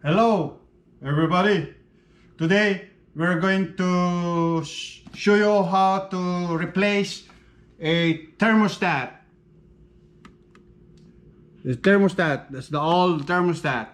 Hello everybody. Today we're going to show you how to replace a thermostat. The thermostat, that's the old thermostat.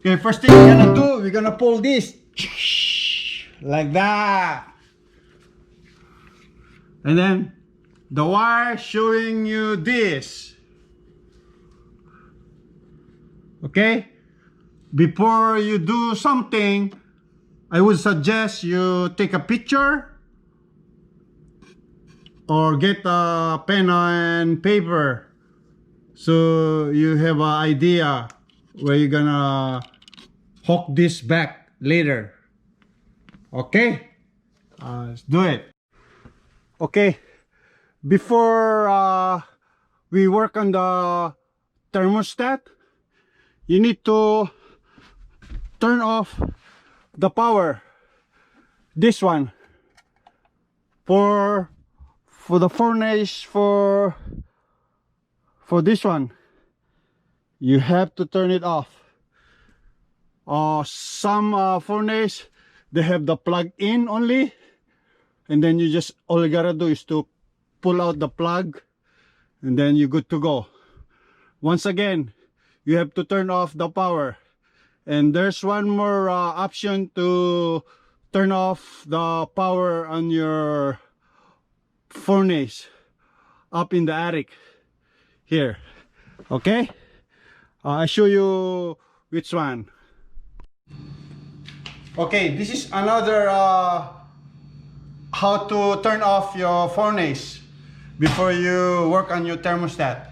Okay, first thing we're gonna do, we're gonna pull this like that, and then the wire showing you this. Okay, before you do something, I would suggest you take a picture or get a pen and paper so you have an idea where you're gonna hook this back later. Okay, let's do it. Okay, before we work on the thermostat, you need to turn off the power, this one, for the furnace, for this one you have to turn it off. Some furnace, they have the plug in only, and then you just, all you gotta do is to pull out the plug and then you're good to go. Once again, you have to turn off the power, and there's one more option to turn off the power on your furnace up in the attic here. Okay, I show you which one. Okay, this is another how to turn off your furnace before you work on your thermostat.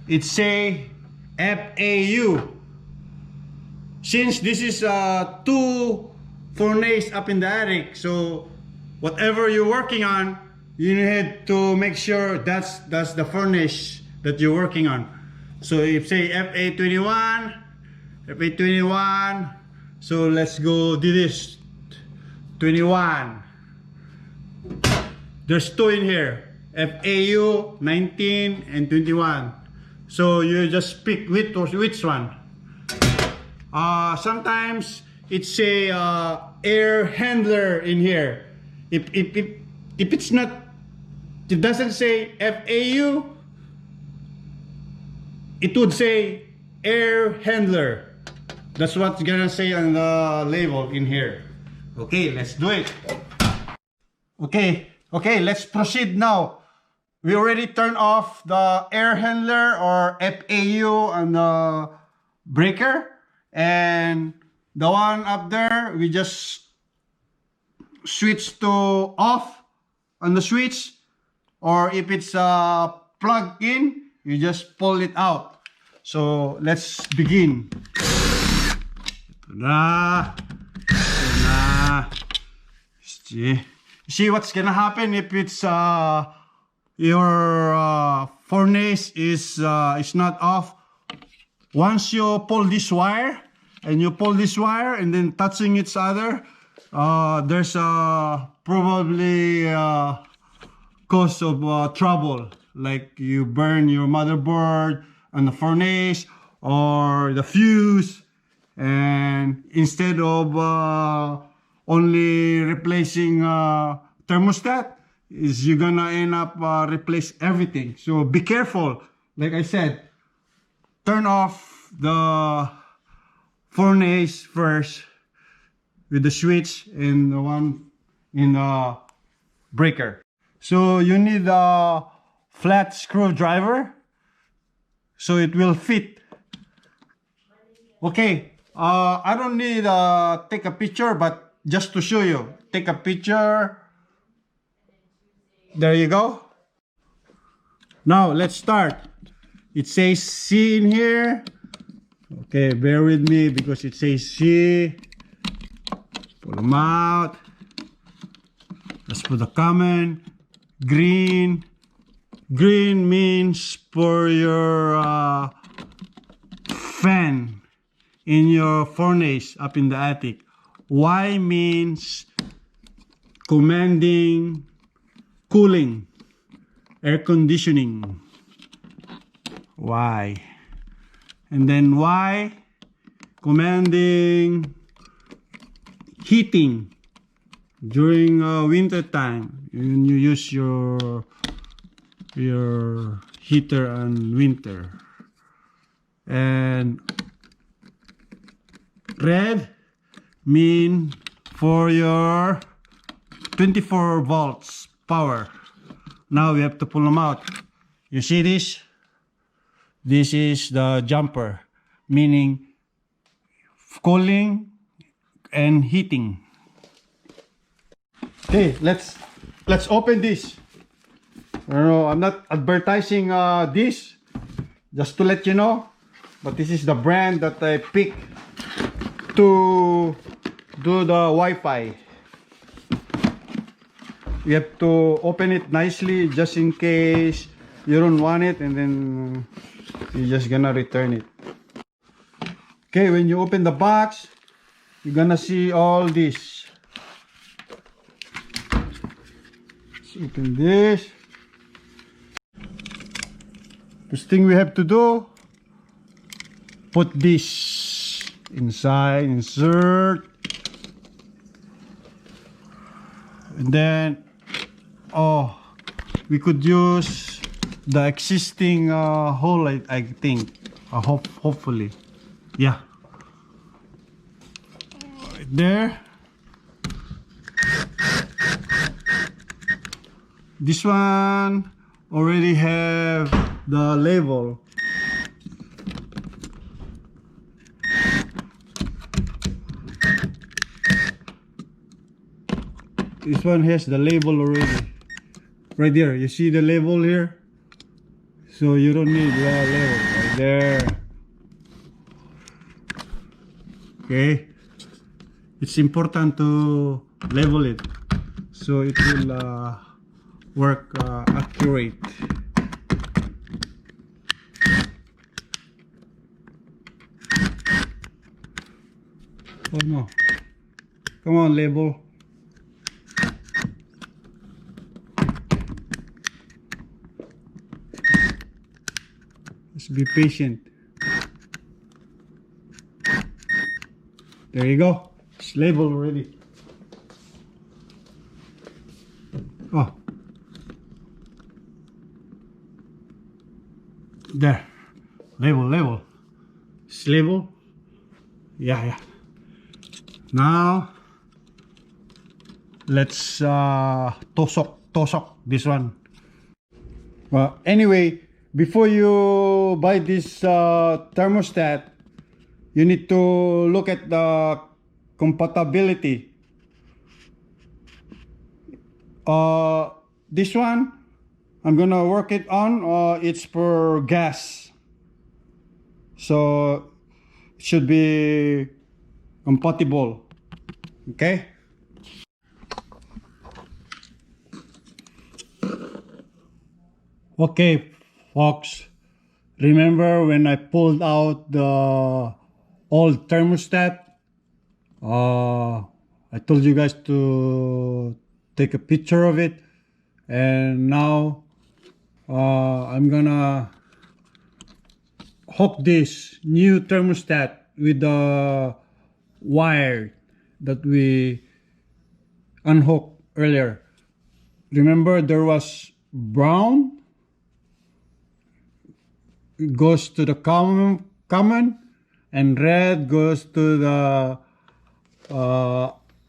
It's a FAU. Since this is two furnace up in the attic, so whatever you're working on, you need to make sure that's the furnace that you're working on. So if say FA21, FA21, so let's go do this. 21. There's two in here, FAU 19 and 21. So you just pick which one. Sometimes it's a air handler in here. If it's not, it doesn't say FAU, it would say air handler. That's what's gonna say on the label in here. Okay, let's do it. Okay, let's proceed now. We already turned off the air handler or FAU on the breaker, and the one up there, we just switch to off on the switch, or if it's plugged in, you just pull it out. So let's begin. See what's gonna happen if it's your furnace is not off. Once you pull this wire and then touching each other, there's probably cause of trouble, like you burn your motherboard on the furnace or the fuse, and instead of only replacing thermostat, is you're gonna end up replace everything. So be careful. Like I said, turn off the furnace first with the switch and the one in the breaker. So you need a flat screwdriver so it will fit. Okay, I don't need take a picture, but just to show you, take a picture. There you go. Now let's start. It says C in here. Okay, bear with me because it says C. Pull them out. Let's put the common. Green. Green means for your fan in your furnace up in the attic. Y means commanding cooling, air conditioning. Y. And then Y commanding heating during winter time when you use your heater in winter. And red mean for your 24 volts power. Now we have to pull them out. You see this? This is the jumper, meaning cooling and heating. Okay, let's open this. I don't know, I'm not advertising this, just to let you know, but this is the brand that I picked to do the Wi-Fi. You have to open it nicely just in case you don't want it, and then you're just gonna return it. Okay, when you open the box, you're gonna see all this. Let's open this. First thing we have to do, put this inside, insert, and then we could use the existing hole, I think, hopefully, yeah, right there. This one already have the label. This one has the label already. Right there, you see the label here? So you don't need the label right there. Okay, it's important to label it so it will work accurate. Oh no, come on, label. Just be patient. There you go, it's labeled already. Oh, there, label, it's label. Yeah. Now let's tosok this one. Well, anyway, before you buy this thermostat, you need to look at the compatibility. This one I'm gonna work it on. It's for gas, so it should be compatible. Okay. Okay, folks, remember when I pulled out the old thermostat? I told you guys to take a picture of it, and now I'm gonna hook this new thermostat with the wire that we unhooked earlier. remember there was brown, goes to the common, and red goes to the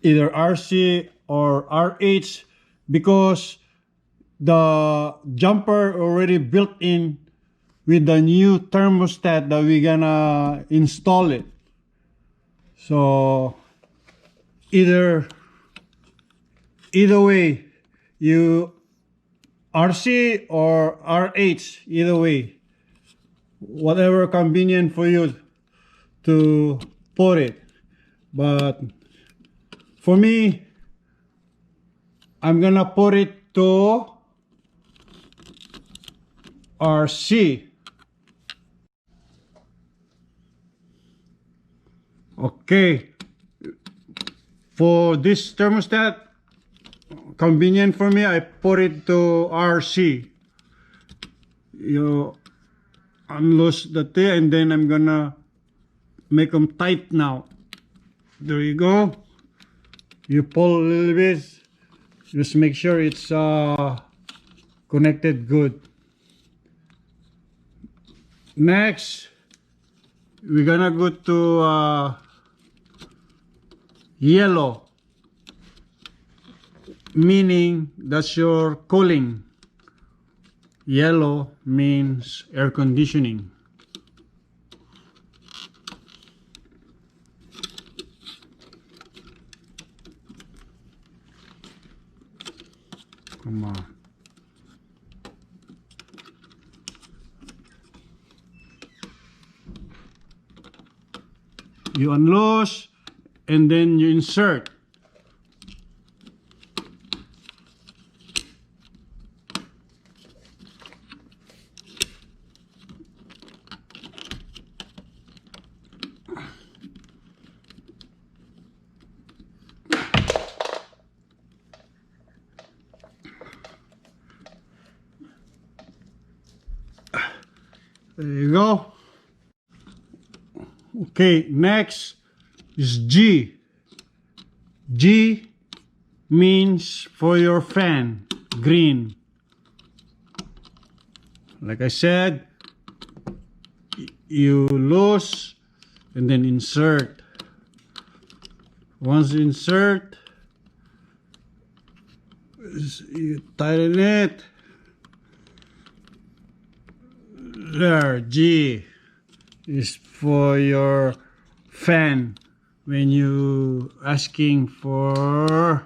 either RC or RH, because the jumper already built in with the new thermostat that we're gonna install it. So either way, you RC or RH, either way, whatever convenient for you to put it. But for me, I'm gonna put it to RC. Okay, for this thermostat, convenient for me, I put it to RC. You unloose the thing, and then I'm gonna make them tight now. There you go. You pull a little bit, just make sure it's connected good. Next, we're gonna go to yellow, meaning that's your cooling. Yellow means air conditioning. Come on. You unloose and then you insert. There you go. Okay, next is G. G means for your fan, green. Like I said, you loose and then insert. Once you insert, you tighten it. There, G is for your fan when you asking for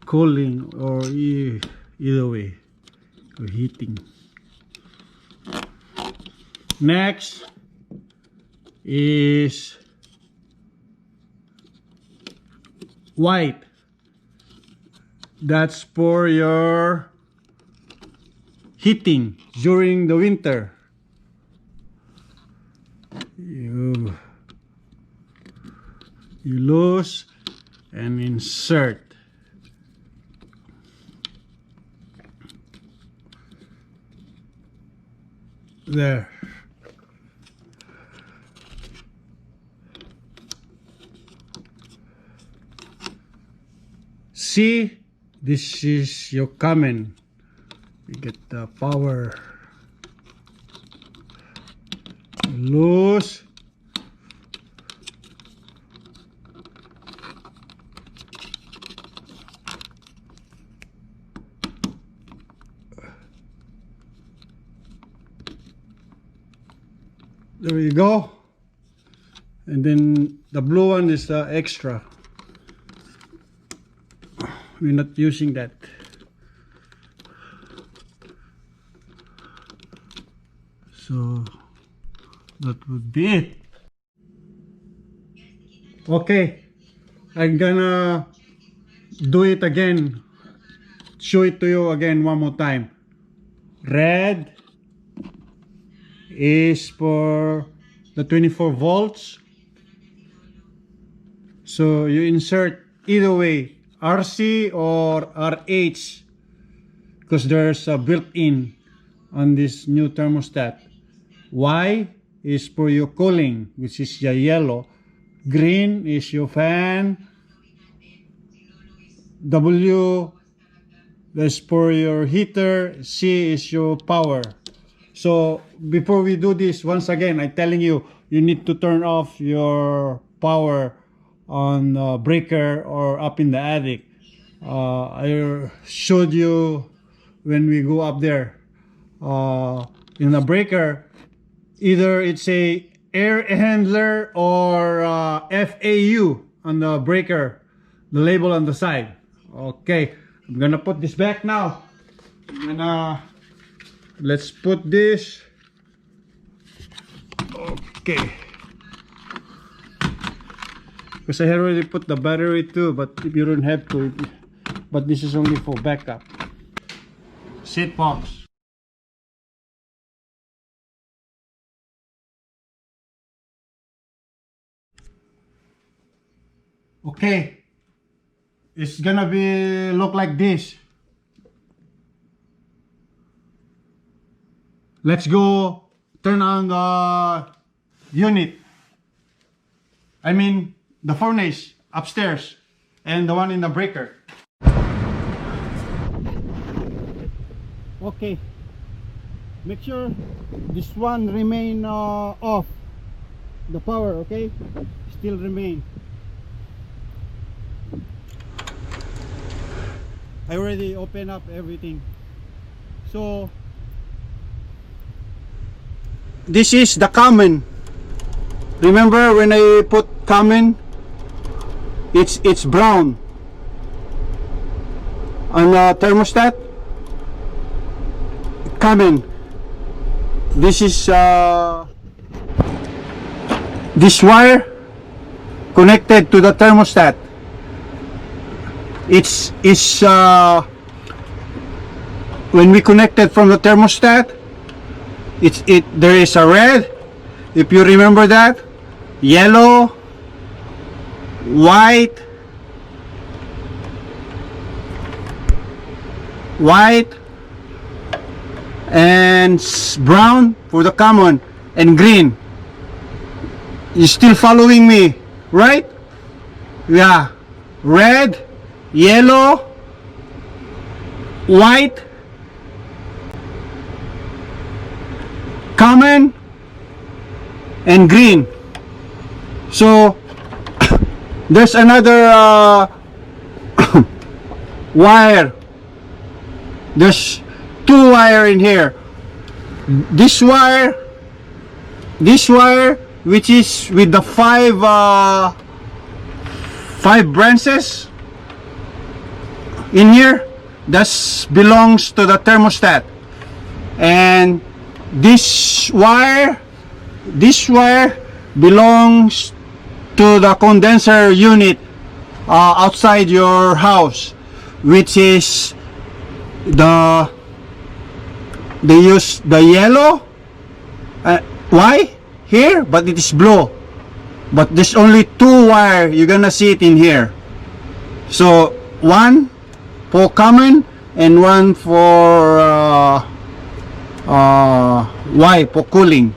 cooling or either way, or heating. Next is white. That's for your heating during the winter. You loose and insert. There. See, this is your common. You get the power. Loose. There you go. And then the blue one is the extra. We're not using that. So that would be it. Okay, I'm gonna do it again. Show it to you again one more time. Red is for the 24 volts. So you insert either way, RC or RH, because there's a built-in on this new thermostat. Y is for your cooling, which is the yellow. Green is your fan. W is for your heater, C is your power. So before we do this, once again, I'm telling you, you need to turn off your power on breaker or up in the attic. I showed you when we go up there. In the breaker, either it's a air handler or FAU on the breaker, the label on the side. Okay, I'm gonna put this back now. Let's put this. Okay, because I already put the battery too, but if you don't have to, but this is only for backup. Seat box. Okay, it's gonna be look like this. Let's go turn on the unit. I mean the furnace upstairs and the one in the breaker. Okay, make sure this one remain off. The power, okay, still remain. I already opened up everything. So this is the common. Remember when I put common, it's brown on the thermostat. Common. This is this wire connected to the thermostat. It's when we connected from the thermostat, there is a red, if you remember that, yellow, white, and brown for the common, and green. You still following me, right? Yeah, red, yellow, white, common, and green. So there's another wire. There's two wire in here. This wire, which is with the five branches in here, that belongs to the thermostat. And this wire belongs to the condenser unit outside your house, which is they use the yellow. Why here? But it is blue. But there's only two wire. You're gonna see it in here. So one for common and one for Y for cooling.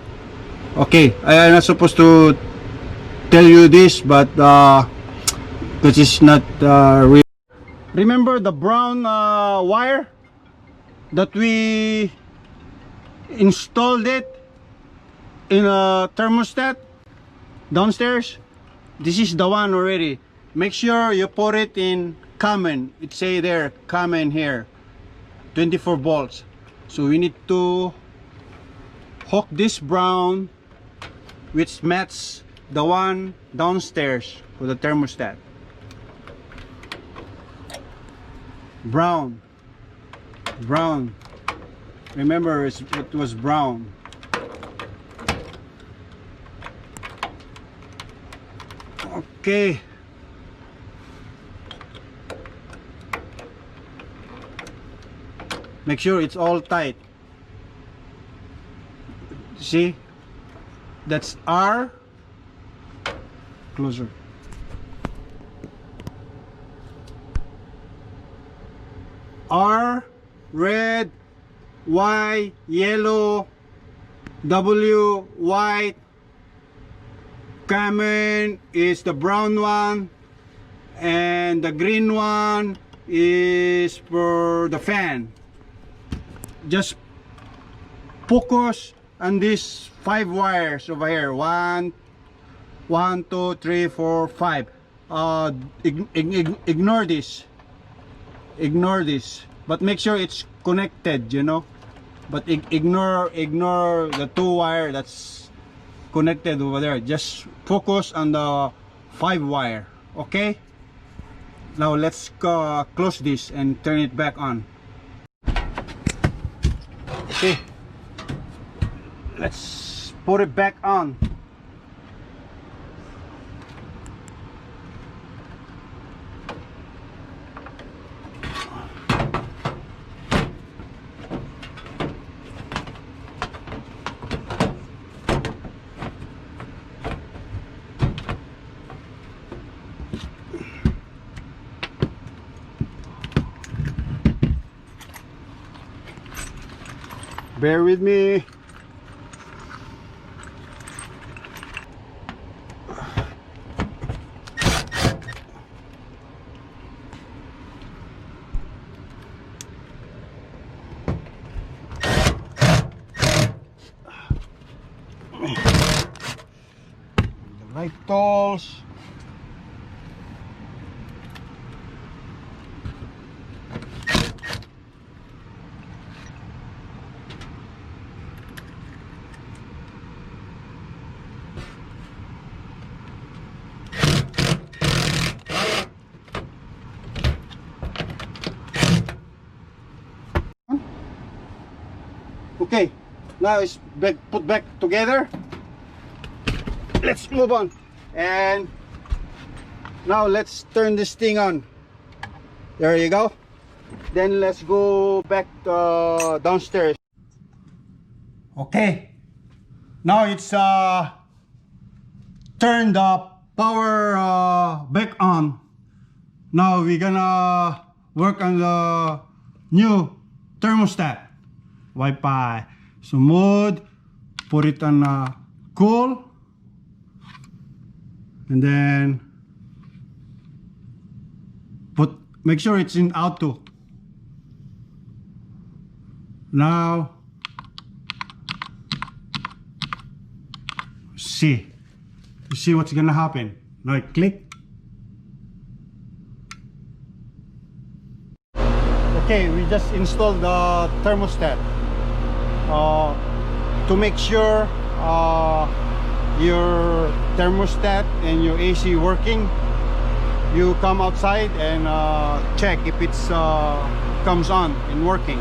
Okay, I'm not supposed to tell you this, but because it's not real. Remember the brown wire that we installed it in a thermostat downstairs? This is the one already. Make sure you put it in common. It say there common here, 24 volts. So we need to hook this brown, which matches the one downstairs for the thermostat. Brown. Remember, it was brown. Okay. Make sure it's all tight. See? That's R. Closer. R, red, Y, yellow, W, white, common is the brown one, and the green one is for the fan. Just focus on these 5 wires over here. 1, 2, 3, 4, 5. Ignore this. Ignore this. But make sure it's connected, you know. But ignore the 2 wire that's connected over there. Just focus on the 5 wire. Okay. Now let's close this and turn it back on. Okay. Let's put it back on. Bear with me. The light tools. Okay, now it's put back together. Let's move on. And now let's turn this thing on. There you go. Then let's go back downstairs. Okay, now it's turn the power back on. Now we're gonna work on the new thermostat. Wi-Fi. So mode, put it on cool, and then make sure it's in auto. Now you see what's gonna happen. Now I click. Okay, we just installed the thermostat. To make sure your thermostat and your AC working, you come outside and check if it's comes on and working,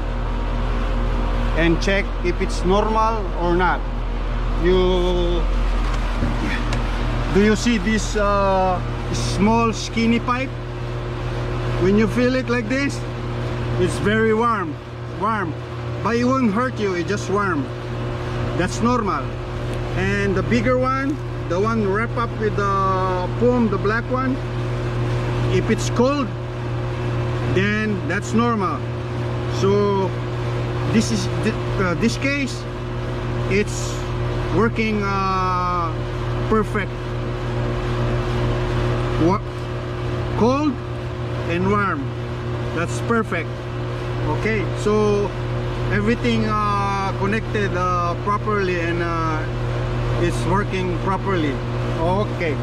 and check if it's normal or not. Do you see this small skinny pipe? When you feel it like this, it's very warm, but it won't hurt you, it's just warm. That's normal. And the bigger one, the one wrapped up with the foam, the black one, if it's cold, then that's normal. So this is this case, it's working perfect. Cold and warm, that's perfect. Okay, so everything connected properly, and it's working properly. Okay.